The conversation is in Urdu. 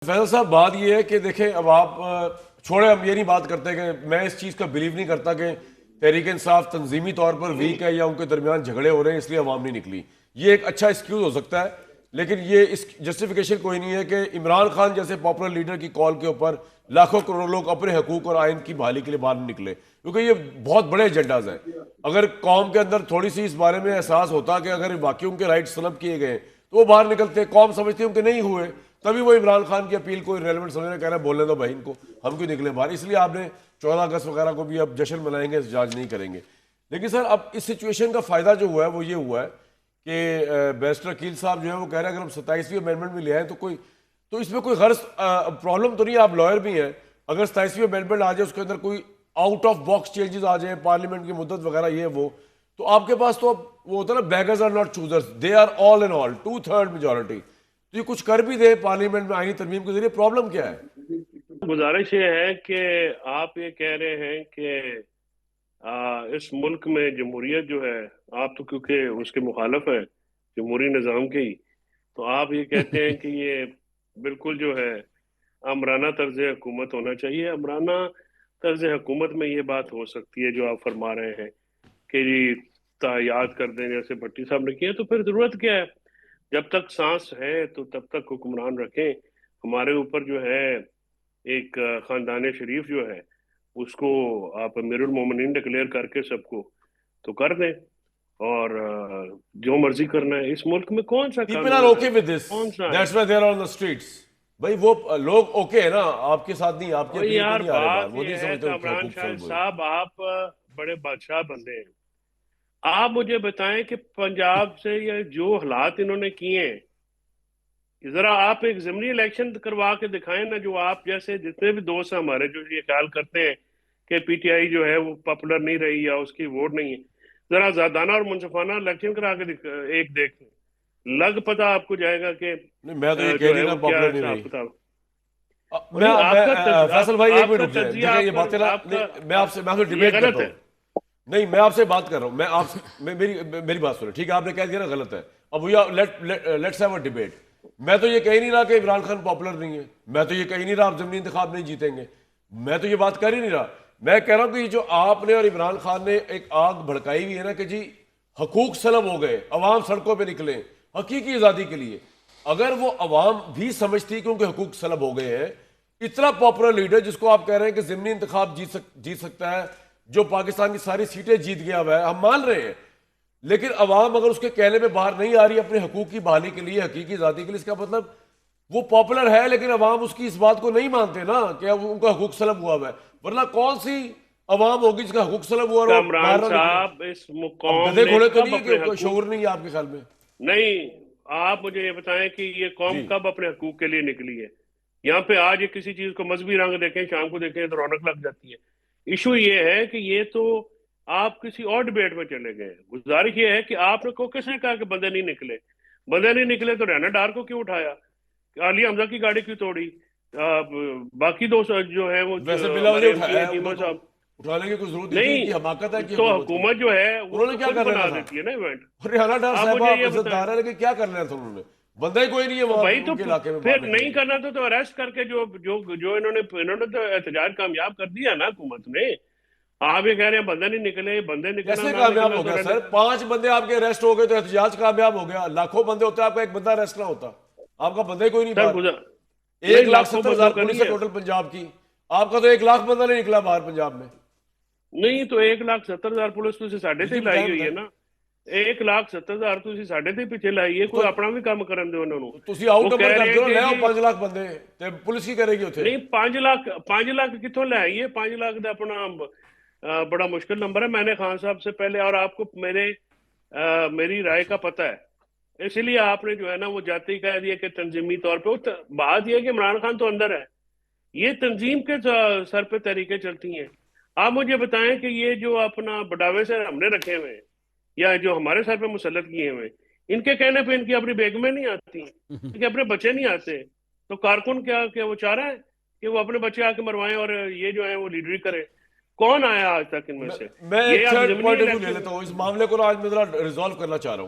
فیصل صاحب بات یہ ہے کہ دیکھیں اب آپ چھوڑے، ہم یہ نہیں بات کرتے کہ میں اس چیز کا بلیو نہیں کرتا کہ تحریک انصاف تنظیمی طور پر ویک ہے یا ان کے درمیان جھگڑے ہو رہے ہیں اس لیے عوام نہیں نکلی. یہ ایک اچھا ایکسکیوز ہو سکتا ہے، لیکن یہ اس جسٹیفیکیشن کوئی نہیں ہے کہ عمران خان جیسے پاپولر لیڈر کی کال کے اوپر لاکھوں کروڑوں لوگ اپنے حقوق اور آئین کی بحالی کے لیے باہر نکلے، کیونکہ یہ بہت بڑے ایجنڈاز ہیں. اگر قوم کے اندر تھوڑی سی اس بارے میں احساس ہوتا کہ اگر واقعی ان کے رائٹس طلب کیے گئے تو وہ باہر نکلتے. قوم سمجھتی ہوں کہ نہیں ہوئے، تبھی وہ عمران خان کی اپیل کو ریلیونٹ سمجھ رہے کہہ رہے ہیں بولنے دو بھائی ان کو، ہم کیوں نکلے باہر. اس لیے آپ نے 14 اگست وغیرہ کو بھی اب جشن منائیں گے، احتجاج نہیں کریں گے. لیکن سر اب اس سچویشن کا فائدہ جو ہوا ہے وہ یہ ہوا ہے کہ بیرسٹر عقیل صاحب جو ہے وہ کہہ رہے ہیں اگر ہم 27ویں امینڈمنٹ بھی لے آئیں تو اس میں کوئی غرض پرابلم تو نہیں. آپ لائر بھی ہیں، اگر 27ویں امینڈمنٹ آ جائے اس کے اندر کوئی آؤٹ آف باکس چینجز آ جائیں، پارلیمنٹ کی مدت وغیرہ یہ وہ، تو آپ کے پاس تو اب وہ ہوتا ہے نا beggars are not choosers, they are all in all 2/3 majority. تو یہ کچھ کر بھی دے پارلیمنٹ میں آئینی ترمیم کے ذریعے، پرابلم کیا ہے؟ گزارش یہ ہے کہ آپ یہ کہہ رہے ہیں کہ اس ملک میں جمہوریت جو ہے، آپ تو کیونکہ اس کے مخالف ہیں جمہوری نظام کے ہی، تو آپ یہ کہتے ہیں کہ یہ بالکل جو ہے آمرانہ طرز حکومت ہونا چاہیے. آمرانہ طرز حکومت میں یہ بات ہو سکتی ہے جو آپ فرما رہے ہیں کہ جی یاد کر دیں جیسے بھٹی صاحب نے کیا، تو پھر ضرورت کیا ہے؟ جب تک سانس ہے تو تب تک حکمران رکھیں. ہمارے اوپر جو ہے ایک خاندان شریف جو ہے اس کو آپ امیر المومنین ڈکلیئر کر کے سب کو تو کر دیں، اور جو مرضی کرنا ہے. اس ملک میں کون سا پیپل آر قانون اوکے ہے، ود دس، کون سا ہے؟ That's why they are on the streets. بھائی وہ لوگ اوکے ہے نا آپ کے ساتھ، نہیں آپ کی اور اپیل پہ یار نہیں آ رہے باہر، بات وہ یہ نہیں ہے سمجھتے کہ کامران حقوق شاہ سلب ہوئے. صاحب، آپ بڑے بادشاہ بندے ہیں. آپ مجھے بتائیں کہ پنجاب سے یہ جو حالات انہوں نے کیے ہیں، ذرا آپ ایک ضمنی الیکشن کروا کے دکھائیں نا. جو آپ جیسے جتنے بھی دوست ہیں ہمارے جو یہ خیال کرتے ہیں کہ پی ٹی آئی جو ہے وہ پاپولر نہیں رہی یا اس کی ووٹ نہیں ہے، ذرا زادانہ اور منصفانہ الیکشن کرا کے ایک دیکھیں، لگ پتہ آپ کو جائے گا کہ نہیں میں تو یہ کہہ جو ہے نہیں رہا وہ کیا پاپولر نہیں رہی. حساب کتاب. میں نہیں، آپ کا فیصل بھائی ایک آپ منٹ کا رک جائیں، تجزیہ، دیکھیں یہ باتیں نا، آپ کا میں آپ سے یہ ڈیبیٹ غلط کرتا ہے. ہوں. نہیں میں آپ سے بات کر رہا ہوں، میں آپ سے میری بات سنیں، ٹھیک ہے آپ نے کہہ دیا نا غلط ہے. اب لیٹس ہیو اے ڈیبیٹ. میں تو یہ کہہ نہیں رہا کہ عمران خان پاپولر نہیں ہے، میں تو یہ کہہ نہیں رہا آپ ضمنی انتخاب نہیں جیتیں گے، میں تو یہ بات کر ہی نہیں رہا. میں کہہ رہا ہوں کہ یہ جو آپ نے اور عمران خان نے ایک آگ بھڑکائی ہوئی ہے نا کہ جی حقوق سلب ہو گئے، عوام سڑکوں پہ نکلے حقیقی آزادی کے لیے. اگر وہ عوام بھی سمجھتی کہ ان کے حقوق سلب ہو گئے ہیں، اتنا پاپولر لیڈر جس کو آپ کہہ رہے ہیں کہ ضمنی انتخاب جیت سکتا ہے، جو پاکستان کی ساری سیٹیں جیت گیا ہوا ہے، ہم مان رہے ہیں، لیکن عوام اگر اس کے کہنے میں باہر نہیں آ رہی اپنے حقوق کی بحالی کے لیے، حقیقی آزادی کے لیے، اس کا مطلب وہ پاپولر ہے لیکن عوام اس کی اس بات کو نہیں مانتے نا کہ ان کا حقوق سلب ہوا ہے. ورنہ کون سی عوام ہوگی جس کا حقوق سلب ہوا اور وہ کامران باہر نہ نکلے؟ صاحب، اس اب قوم گدھے نے گھوڑے تو کب نہیں ہے اپنے کہ حقوق، شعور نہیں ہے آپ کے خیال میں؟ نہیں، آپ مجھے یہ بتائیں کہ یہ قوم جی کب اپنے حقوق کے لیے نکلی ہے؟ یہاں پہ آج کسی چیز کو مذہبی رنگ دیکھیں، شام کو دیکھیں تو رونق لگ جاتی ہے. ایشو یہ ہے کہ یہ تو آپ کسی اور ڈیبیٹ میں چلے گئے. گزارش یہ ہے کہ آپ نے کو کس نے کہا کہ بندے نہیں نکلے؟ بندے نہیں نکلے تو رینا ڈار کو کیوں اٹھایا؟ عالیہ حمزہ کی گاڑی کیوں توڑی؟ باقی دوست جو ہیں وہ ویسے بلا وجہ ہمارے ایم پی اٹھایا ہیں ہے ان کو، چیمہ تو صاحب. اٹھانے کی کوئی ضرورت نہیں تھی، ان کی حماقت ہے نہیں کہ تو حکومت کی. حکومت جو ہے وہ انہوں نے کیا خود کر لینا بنا تھا؟ دیتی ہے نا ایونٹ. ریحانہ ڈار آپ صاحبہ مجھے یہ عزت بتائیں. دار ہے لیکن کیا کر لینا تھا انہوں نے؟ بندہ ہی کوئی نہیں ہے تو وہاں بھائی تو ان کے علاقے میں باہر پھر نکلنے نہیں کے لیے. کرنا تو اریسٹ کر کے جو انہوں نے تو احتجاج کامیاب کر دیا نا حکومت نے. آپ یہ کہہ رہے ہیں بندے نہیں نکلے، بندے نکلنا کیسے نہ کامیاب نکلنا ہو تو گیا رہنے. سر؟ 5 بندے آپ کے اریسٹ ہو گئے تو احتجاج کامیاب ہو گیا. لاکھوں بندے ہوتے آپ کا ایک بندہ اریسٹ نہ ہوتا، آپ کا بندہ ہی کوئی نہیں سر باہر. نہیں، ایک لاکھ لاکھوں ستر بندوں ہزار کا نہیں پولیس ہے ہے. ٹوٹل پنجاب کی، آپ کا تو 1 لاکھ بندہ نہیں نکلا باہر پنجاب میں. نہیں تو 1,70,000 پولیس تو ساڑھے جی تھی جی لائی بتائیں ہوئی ہے بتائیں. نا. 1,70,000 تو ساڑھے تھی پیچھے لائی ہے. تو کوئی اپنا بھی کام کرن دو انہوں. تسی آؤٹ وہ نمبر کہہ کر رہے ہیں دو نا، کہ لے آؤ جی 5 لاکھ بندے تے پولیس کی کرے گی اتنے. نہیں، 5 لاکھ کتوں لے آئیے؟ 5 لاکھ دا اپنا بڑا مشکل نمبر ہے. میں نے خان صاحب سے پہلے، اور آپ کو میری رائے کا پتہ ہے، اس لیے آپ نے جو ہے نا وہ جاتے ہی کہہ دیا کہ تنظیمی طور پہ. بات یہ ہے کہ عمران خان تو اندر ہے، یہ تنظیم کے سر پہ تحریکیں چلتی ہیں. آپ مجھے بتائیں کہ یہ جو اپنا بڑاوے سے ہم نے رکھے ہوئے ہیں یا جو ہمارے سر پہ مسلط کیے ہوئے ہیں، ان کے کہنے پہ ان کی اپنی بیگمیں نہیں آتی، ان کے اپنے بچے نہیں آتے، تو کارکن کیا وہ چاہ رہا ہے کہ وہ اپنے بچے آ کے مروائیں اور یہ جو ہے وہ لیڈری کرے؟ کون آیا آج تک ان میں سے؟ میں ایک یہ اب تھرڈ ضمنی پوائنٹ آف ویو لے الیکشن. لیتا ہوں اس معاملے کو، آج میں ذرا ریزالو کرنا چاہ رہا ہوں.